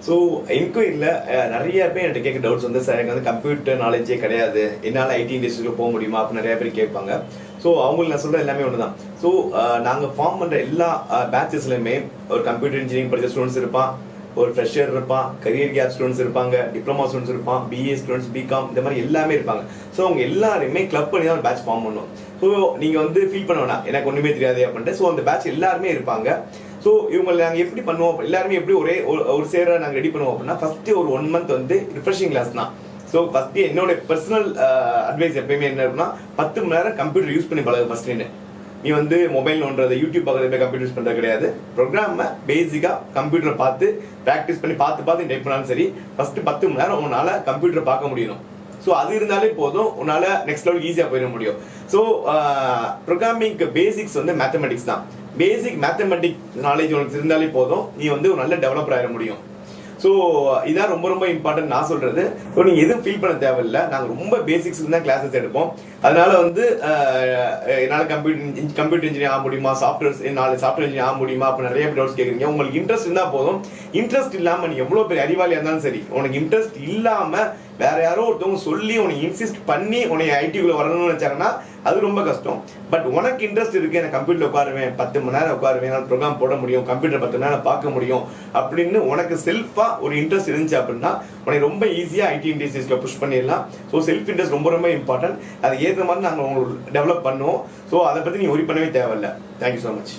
So என்கொயரியில் நிறைய பேர் என்கிட்ட கேட்க டவுட்ஸ் வந்து சார் எனக்கு வந்து கம்ப்யூட்டர் நாலேஜே கிடையாது, என்னால் ஐடி இண்டஸ்ட்ரியில் போக முடியுமா அப்படின்னு நிறைய பேர் கேட்பாங்க. ஸோ அவங்களுக்கு நான் சொல்கிற எல்லாமே ஒன்று தான். ஸோ நாங்கள் ஃபார்ம் பண்ணுற எல்லா பேச்சஸ்லையுமே ஒரு கம்ப்யூட்டர் இன்ஜினியரிங் படித்த ஸ்டூடெண்ட்ஸ் இருப்பான், ஒரு ஃப்ரெஷர் இருப்பான், கரியர் கேப் ஸ்டூடெண்ட்ஸ் இருப்பாங்க, டிப்ளமா ஸ்டூடெண்ட்ஸ் இருப்பான், பிஏ ஸ்டூடெண்ட்ஸ், பிகாம், இந்த மாதிரி எல்லாமே இருப்பாங்க. ஸோ அவங்க எல்லாருமே கிளப் பண்ணி தான் ஒரு பேட்ச் ஃபார்ம் பண்ணுவோம். ஸோ நீங்கள் வந்து ஃபீல் பண்ண வேணாம் எனக்கு ஒன்றுமே தெரியாது அப்படின்ட்டு. ஸோ அந்த பேட்ச் எல்லாருமே இருப்பாங்க. ஸோ இவங்களை நாங்கள் எப்படி பண்ணுவோம், எல்லாருமே எப்படி ஒரே ஒரு சேர நாங்கள் ரெடி பண்ணுவோம் அப்படின்னா, ஃபஸ்ட்டு ஒரு 1 month வந்து ரிஃப்ரெஷிங் கிளாஸ் தான். ஸோ ஃபஸ்ட்டு என்னோட பர்சனல் அட்வைஸ் எப்பயுமே என்ன இருக்குன்னா, 10 மணி நேரம் கம்ப்யூட்டர் யூஸ் பண்ணி பழகு. ஃபஸ்ட்டு நீ வந்து மொபைல் நோன்றது, யூடியூப் பார்க்கறது, கம்ப்யூட்டர் யூஸ் பண்ணுறது கிடையாது. ப்ரோக்ராமை பேசிக்காக கம்ப்யூட்டரை பார்த்து ப்ராக்டிஸ் பண்ணி பார்த்து டைப் பண்ணாலும் சரி, ஃபஸ்ட்டு 10 மணி நேரம் உன்னால் கம்ப்யூட்டரை பார்க்க முடியணும். ஸோ அது இருந்தாலே போதும், உன்னால் நெக்ஸ்ட் லெவல் ஈஸியாக போயிட முடியும். ஸோ ப்ரோக்ராமிங்க்கு பேசிக்ஸ் வந்து மேத்தமெட்டிக்ஸ் தான். பேசிக் மேத்தமெட்டிக்ஸ் நாலேஜ் உனக்கு இருந்தாலே போதும், நீ வந்து ஒரு நல்ல டெவலப்பர் ஆகிட முடியும். ஸோ இதான் ரொம்ப ரொம்ப இம்பார்ட்டன்ட் நான் சொல்றது. ஸோ நீங்கள் எதுவும் ஃபீல் பண்ண தேவையில்லை, நாங்கள் ரொம்ப பேசிக்ஸ் தான் கிளாஸஸ் எடுப்போம். அதனால வந்து என்னால் கம்ப்யூட்டர் இன்ஜினியர் ஆக முடியுமா, சாஃப்ட்வேர் இன்ஜினியர் ஆக முடியுமா அப்போ நிறைய டவுட்ஸ் கேட்குறீங்க. உங்களுக்கு இன்ட்ரெஸ்ட் இருந்தால் போதும். இன்ட்ரெஸ்ட் இல்லாமல் நீ எவ்வளோ பெரிய அறிவாளியாக இருந்தாலும் சரி, உனக்கு இன்ட்ரெஸ்ட் இல்லாமல் வேற யாரோ ஒருத்தவங்க சொல்லி உனக்கு இன்சிஸ்ட் பண்ணி உனக்கு ஐடிக்குள்ள வரணும்னு நினைச்சாங்கன்னா அது ரொம்ப கஷ்டம். பட் உனக்கு இன்ட்ரெஸ்ட் இருக்கு, எனக்கு கம்ப்யூட்டர் உட்காருவேன், 10 மணி நேரம் உட்காருவேன், என்னால் ப்ரோக்ராம் போட முடியும், கம்ப்யூட்டர் 10 மணி நேரம் பார்க்க முடியும் அப்படின்னு உனக்கு செல்ஃபா ஒரு இன்ட்ரெஸ்ட் இருந்துச்சு அப்படின்னா உனக்கு ரொம்ப ஈஸியா ஐடி இண்டஸ்ட்ரீஸ்ல புஷ் பண்ணிடலாம். ஸோ செல்ஃப் இன்ட்ரெஸ்ட் ரொம்ப ரொம்ப இம்பார்ட்டன்ட். அது ஏற்ற மாதிரி நாங்கள் உங்களுக்கு டெவலப் பண்ணுவோம். ஸோ அதை பத்தி நீ ஒரி பண்ணவே தேவையில்லை. Thank you so much.